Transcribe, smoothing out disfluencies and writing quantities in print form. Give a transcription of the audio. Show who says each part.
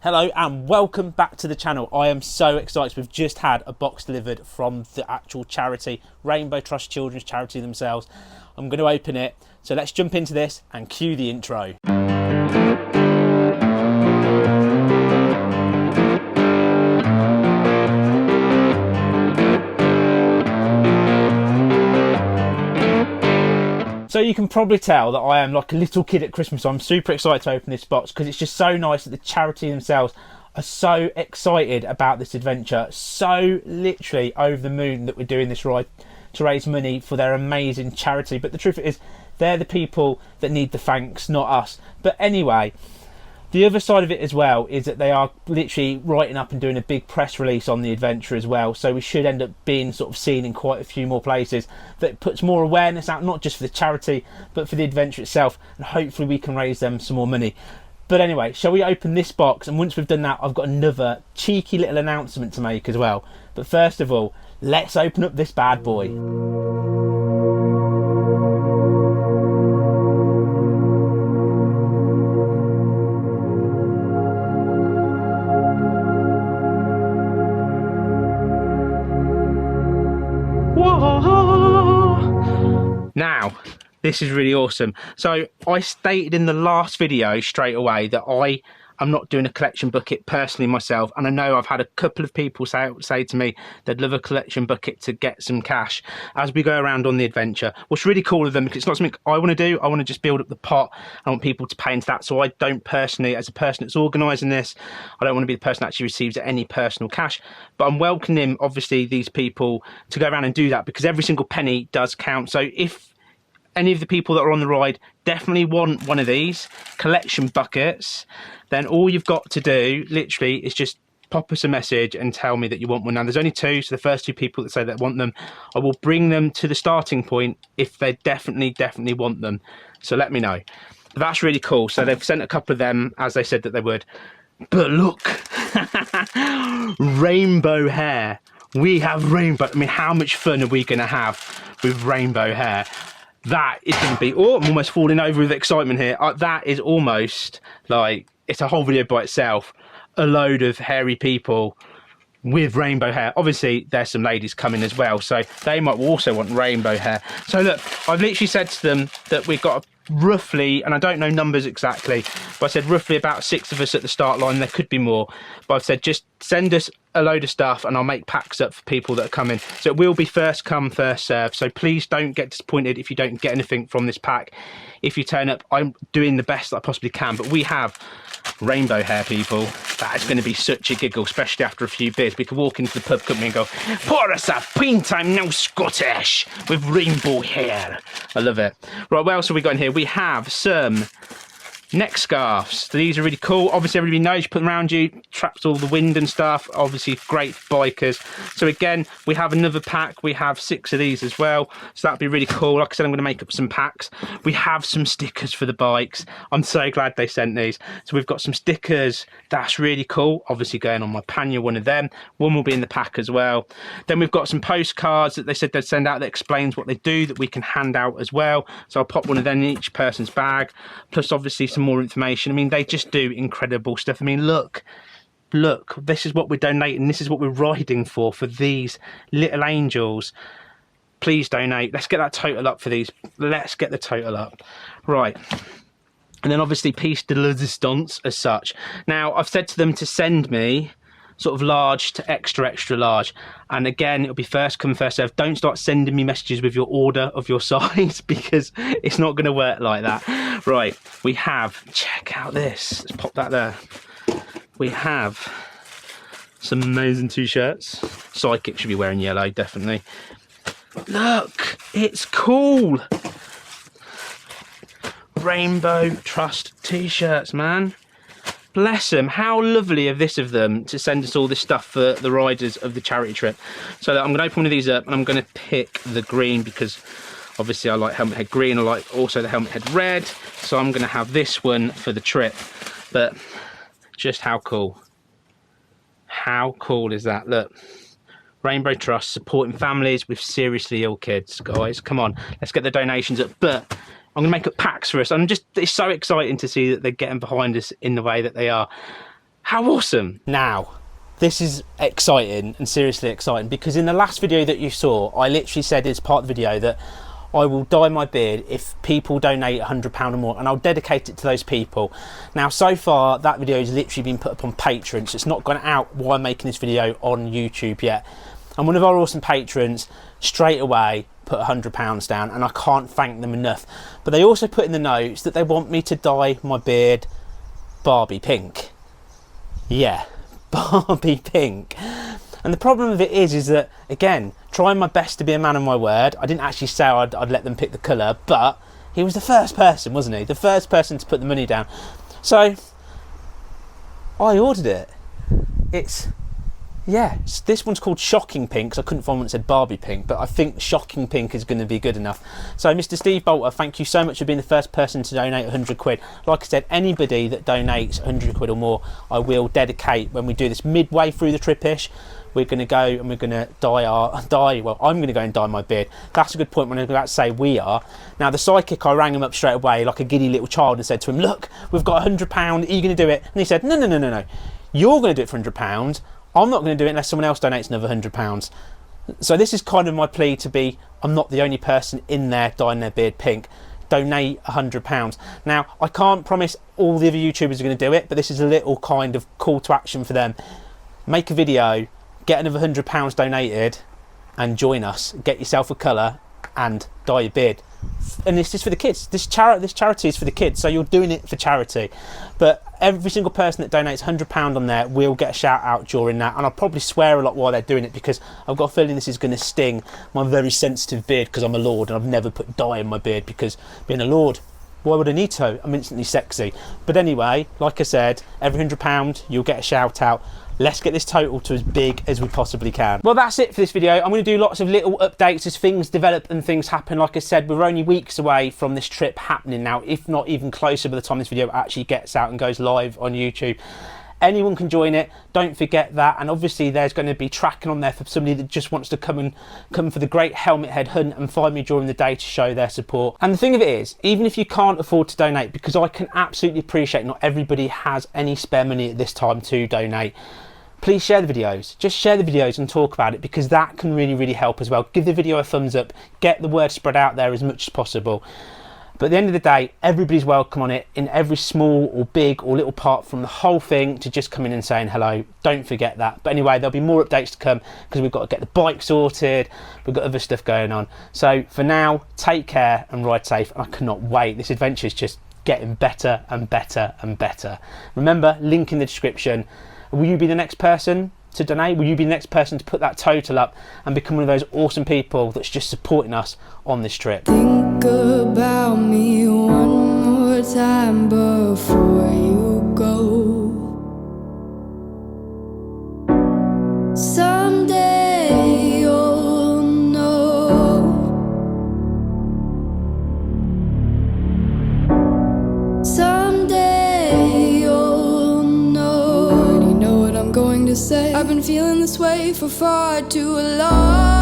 Speaker 1: Hello and welcome back to the channel. I am so excited. We've just had a box delivered from the actual charity, Rainbow Trust Children's Charity themselves. I'm going to open it. So let's jump into this and cue the intro. So you can probably tell that I am like a little kid at Christmas. So I'm super excited to open this box because it's just so nice that the charity themselves are so excited about this adventure. So literally over the moon that we're doing this ride to raise money for their amazing charity. But the truth is, they're the people that need the thanks, not us. But anyway, the other side of it as well is that they are literally writing up and doing a big press release on the adventure as well. So we should end up being sort of seen in quite a few more places. That puts more awareness out, not just for the charity, but for the adventure itself. And hopefully we can raise them some more money. But anyway, shall we open this box? And once we've done that, I've got another cheeky little announcement to make as well. But first of all, let's open up this bad boy. Now, this is really awesome. So I stated in the last video straight away that I am not doing a collection bucket personally myself, and I know I've had a couple of people say to me they'd love a collection bucket to get some cash as we go around on the adventure. What's really cool of them, because it's not something I want to do, I want to just build up the pot. I want people to pay into that, so I don't personally, as a person that's organising this, I don't want to be the person that actually receives any personal cash, but I'm welcoming obviously these people to go around and do that, because every single penny does count. So if any of the people that are on the ride definitely want one of these collection buckets, then all you've got to do literally is just pop us a message and tell me that you want one. Now there's only two, so the first two people that say they want them, I will bring them to the starting point if they definitely want them. So let me know. That's really cool. So they've sent a couple of them as they said that they would. But look, rainbow hair. We have rainbow. I mean, how much fun are we going to have with rainbow hair? That is going to be, oh, I'm almost falling over with excitement here. That is almost like, it's a whole video by itself. A load of hairy people with rainbow hair. Obviously, there's some ladies coming as well, so they might also want rainbow hair. So look, I've literally said to them that we've got roughly, and I don't know numbers exactly, but I said roughly about 6 of us at the start line. There could be more, but I've said just send us a load of stuff and I'll make packs up for people that are coming. So it will be first come, first serve. So please don't get disappointed if you don't get anything from this pack. If you turn up, I'm doing the best that I possibly can, but we have rainbow hair, people. That is going to be such a giggle, especially after a few beers. We could walk into the pub company and go, pour us a pint, I'm now Scottish, with rainbow hair. I love it. Right, what else have we got in here? We have some neck scarves. These are really cool. Obviously everybody knows you put them around you, traps all the wind and stuff. Obviously great for bikers. So again, we have another pack. We have 6 of these as well, so that'd be really cool. Like I said, I'm going to make up some packs. We have some stickers for the bikes. I'm so glad they sent these. So we've got some stickers. That's really cool. Obviously going on my pannier, one of them. One will be in the pack as well. Then we've got some postcards that they said they'd send out that explains what they do, that we can hand out as well. So I'll pop one of them in each person's bag, plus obviously some more information. I mean, they just do incredible stuff. I mean, look, this is what we're donating, this is what we're riding for these little angels. Please donate. Let's get that total up for these. Let's get the total up. Right, and then obviously piece de resistance as such. Now I've said to them to send me sort of large to extra large, and again it'll be first come first serve. Don't start sending me messages with your order of your size, because it's not going to work like that. Right, we have, check out this, let's pop that there. We have some amazing t-shirts. Psychic should be wearing yellow, definitely. Look, it's cool. Rainbow Trust t-shirts, man. Bless them. How lovely of this of them to send us all this stuff for the riders of the charity trip. So I'm going to open one of these up and I'm going to pick the green, because obviously I like helmet head green. I like also the helmet head red. So I'm going to have this one for the trip. But just how cool. How cool is that? Look. Rainbow Trust supporting families with seriously ill kids, guys. Come on, let's get the donations up. But I'm going to make up packs for us. It's so exciting to see that they're getting behind us in the way that they are. How awesome. Now, this is exciting and seriously exciting, because in the last video that you saw, I literally said as part of the video that I will dye my beard if people donate £100 or more, and I'll dedicate it to those people. Now, so far, that video has literally been put up on Patreon, so it's not gone out while I'm making this video on YouTube yet. And one of our awesome patrons straight away put £100 down, and I can't thank them enough. But they also put in the notes that they want me to dye my beard Barbie pink. Yeah, Barbie pink. And the problem with it is that, again, trying my best to be a man of my word, I didn't actually say I'd let them pick the colour, but he was the first person, wasn't he? The first person to put the money down. So I ordered it. This one's called Shocking Pink, because I couldn't find one that said Barbie Pink, but I think Shocking Pink is going to be good enough. So Mr. Steve Bolter, thank you so much for being the first person to donate 100 quid. Like I said, anybody that donates 100 quid or more, I will dedicate, when we do this midway through the trip-ish, we're going to go and we're going to well, I'm going to go and dye my beard. That's a good point when I'm about to say we are. Now, the psychic, I rang him up straight away like a giddy little child and said to him, look, we've got £100, are you going to do it? And he said, no, you're going to do it for £100. I'm not going to do it unless someone else donates another £100. So this is kind of my plea to be, I'm not the only person in there dyeing their beard pink. Donate £100. Now, I can't promise all the other YouTubers are going to do it, but this is a little kind of call to action for them. Make a video, get another £100 donated, and join us. Get yourself a colour and dye your beard. And this is for the kids. This charity is for the kids, so you're doing it for charity. But every single person that donates £100 on there will get a shout out during that, and I'll probably swear a lot while they're doing it, because I've got a feeling this is going to sting my very sensitive beard, because I'm a lord and I've never put dye in my beard, because being a lord, why would I need to? I'm instantly sexy. But anyway, like I said, every £100 you'll get a shout out. Let's get this total to as big as we possibly can. Well, that's it for this video. I'm going to do lots of little updates as things develop and things happen. Like I said, we're only weeks away from this trip happening now, if not even closer by the time this video actually gets out and goes live on YouTube. Anyone can join it, don't forget that. And obviously there's going to be tracking on there for somebody that just wants to come for the great helmet head hunt and find me during the day to show their support. And the thing of it is, even if you can't afford to donate, because I can absolutely appreciate not everybody has any spare money at this time to donate, please share the videos. Just share the videos and talk about it, because that can really help as well. Give the video a thumbs up, get the word spread out there as much as possible. But at the end of the day, everybody's welcome on it, in every small or big or little part, from the whole thing to just coming and saying hello. Don't forget that. But anyway, there'll be more updates to come, because we've got to get the bike sorted, we've got other stuff going on. So for now, take care and ride safe. I cannot wait. This adventure is just getting better and better and better. Remember, link in the description. Will you be the next person to donate? Will you be the next person to put that total up and become one of those awesome people that's just supporting us on this trip?
Speaker 2: Think about me one more time before you go. Someday you'll know. Someday you'll know. Already know what I'm going to say. I've been feeling this way for far too long.